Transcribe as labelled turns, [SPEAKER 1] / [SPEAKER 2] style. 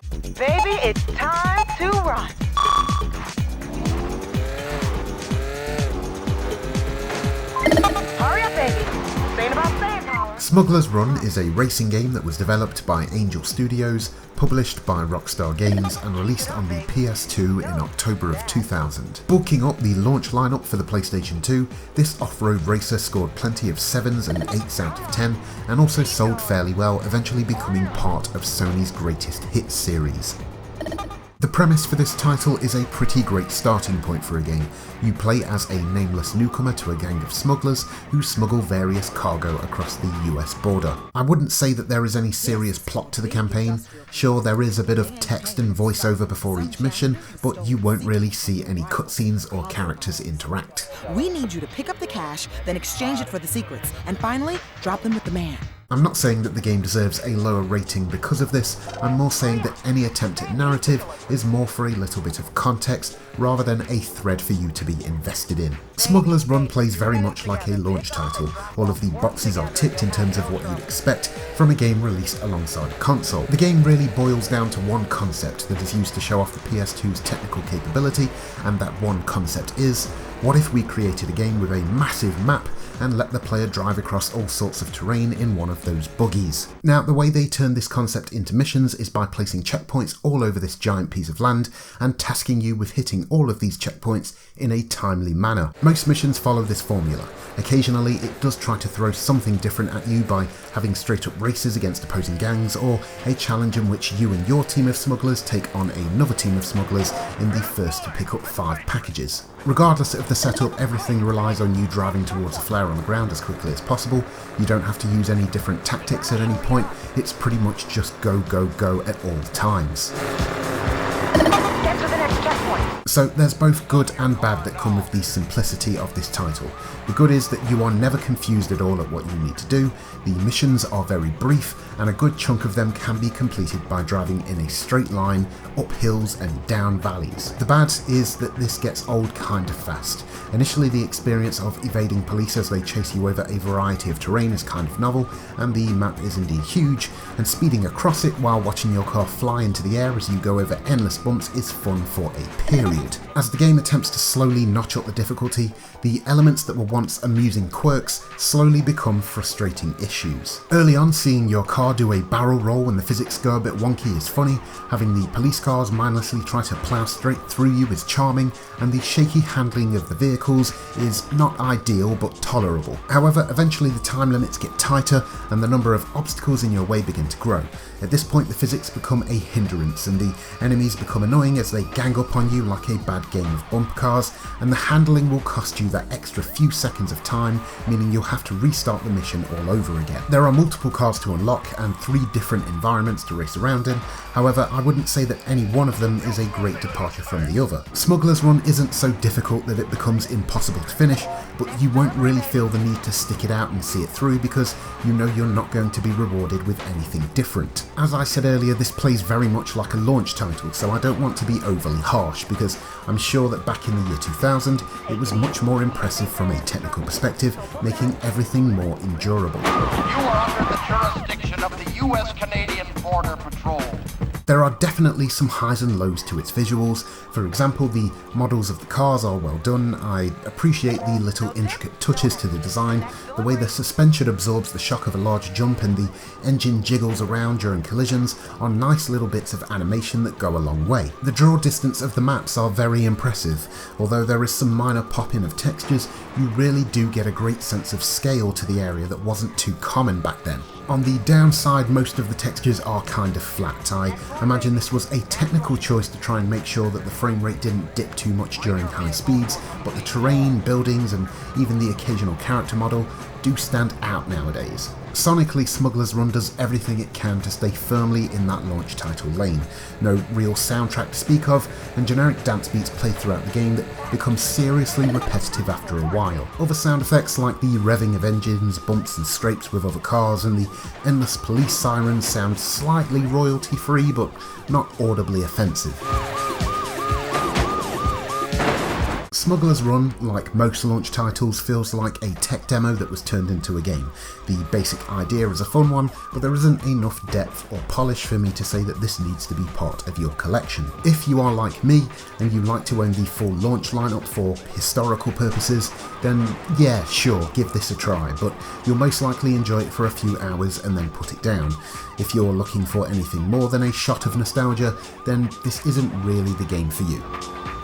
[SPEAKER 1] Baby, it's time to run. Hurry up, baby. Ain't about staying power.
[SPEAKER 2] Smuggler's Run is a racing game that was developed by Angel Studios, published by Rockstar Games and released on the PS2 in October of 2000. Bulking up the launch lineup for the PlayStation 2, this off-road racer scored plenty of 7s and 8s out of 10 and also sold fairly well, eventually becoming part of Sony's greatest hits series. The premise for this title is a pretty great starting point for a game. You play as a nameless newcomer to a gang of smugglers who smuggle various cargo across the US border. I wouldn't say that there is any serious plot to the campaign. Sure, there is a bit of text and voiceover before each mission, but you won't really see any cutscenes or characters interact.
[SPEAKER 3] We need you to pick up the cash, then exchange it for the secrets, and finally, drop them with the man.
[SPEAKER 2] I'm not saying that the game deserves a lower rating because of this, I'm more saying that any attempt at narrative is more for a little bit of context rather than a thread for you to be invested in. Smuggler's Run plays very much like a launch title. All of the boxes are ticked in terms of what you'd expect from a game released alongside a console. The game really boils down to one concept that is used to show off the PS2's technical capability, and that one concept is, what if we created a game with a massive map and let the player drive across all sorts of terrain in one of those buggies? Now, the way they turn this concept into missions is by placing checkpoints all over this giant piece of land and tasking you with hitting all of these checkpoints in a timely manner. Most missions follow this formula. Occasionally, it does try to throw something different at you by having straight up races against opposing gangs, or a challenge in which you and your team of smugglers take on another team of smugglers in the first to pick up 5 packages. Regardless of the setup, everything relies on you driving towards a flare on the ground as quickly as possible. You don't have to use any different tactics at any point. It's pretty much just go, go, go at all times.
[SPEAKER 1] Get to the next checkpoint.
[SPEAKER 2] So there's both good and bad that come with the simplicity of this title. The good is that you are never confused at all at what you need to do, the missions are very brief, and a good chunk of them can be completed by driving in a straight line, up hills and down valleys. The bad is that this gets old kind of fast. Initially, the experience of evading police as they chase you over a variety of terrain is kind of novel, and the map is indeed huge, and speeding across it while watching your car fly into the air as you go over endless bumps is fun for a period. As the game attempts to slowly notch up the difficulty, the elements that were once amusing quirks slowly become frustrating issues. Early on, seeing your car do a barrel roll when the physics go a bit wonky is funny, having the police cars mindlessly try to plough straight through you is charming, and the shaky handling of the vehicles is not ideal but tolerable. However, eventually the time limits get tighter and the number of obstacles in your way begin to grow. At this point, the physics become a hindrance and the enemies become annoying as they gang up on you like a bad game of bumper cars, and the handling will cost you that extra few seconds of time, meaning you'll have to restart the mission all over again. There are multiple cars to unlock and 3 different environments to race around in. However, I wouldn't say that any one of them is a great departure from the other. Smuggler's Run isn't so difficult that it becomes impossible to finish, but you won't really feel the need to stick it out and see it through because you know you're not going to be rewarded with anything different. As I said earlier, this plays very much like a launch title, so I don't want to be overly harsh because I'm sure that back in the year 2000 it was much more impressive from a technical perspective, making everything more endurable.
[SPEAKER 4] You are under the jurisdiction of the U.S.-Canadian Border Patrol.
[SPEAKER 2] There are definitely some highs and lows to its visuals. For example, the models of the cars are well done. I appreciate the little intricate touches to the design, the way the suspension absorbs the shock of a large jump and the engine jiggles around during collisions are nice little bits of animation that go a long way. The draw distance of the maps are very impressive. Although there is some minor pop-in of textures, you really do get a great sense of scale to the area that wasn't too common back then. On the downside, most of the textures are kind of flat. I imagine this was a technical choice to try and make sure that the frame rate didn't dip too much during high speeds, but the terrain, buildings, and even the occasional character model do stand out nowadays. Sonically, Smuggler's Run does everything it can to stay firmly in that launch title lane. No real soundtrack to speak of, and generic dance beats play throughout the game that become seriously repetitive after a while. Other sound effects like the revving of engines, bumps and scrapes with other cars, and the endless police sirens sound slightly royalty-free but not audibly offensive. Smuggler's Run, like most launch titles, feels like a tech demo that was turned into a game. The basic idea is a fun one, but there isn't enough depth or polish for me to say that this needs to be part of your collection. If you are like me and you like to own the full launch lineup for historical purposes, then yeah, sure, give this a try, but you'll most likely enjoy it for a few hours and then put it down. If you're looking for anything more than a shot of nostalgia, then this isn't really the game for you.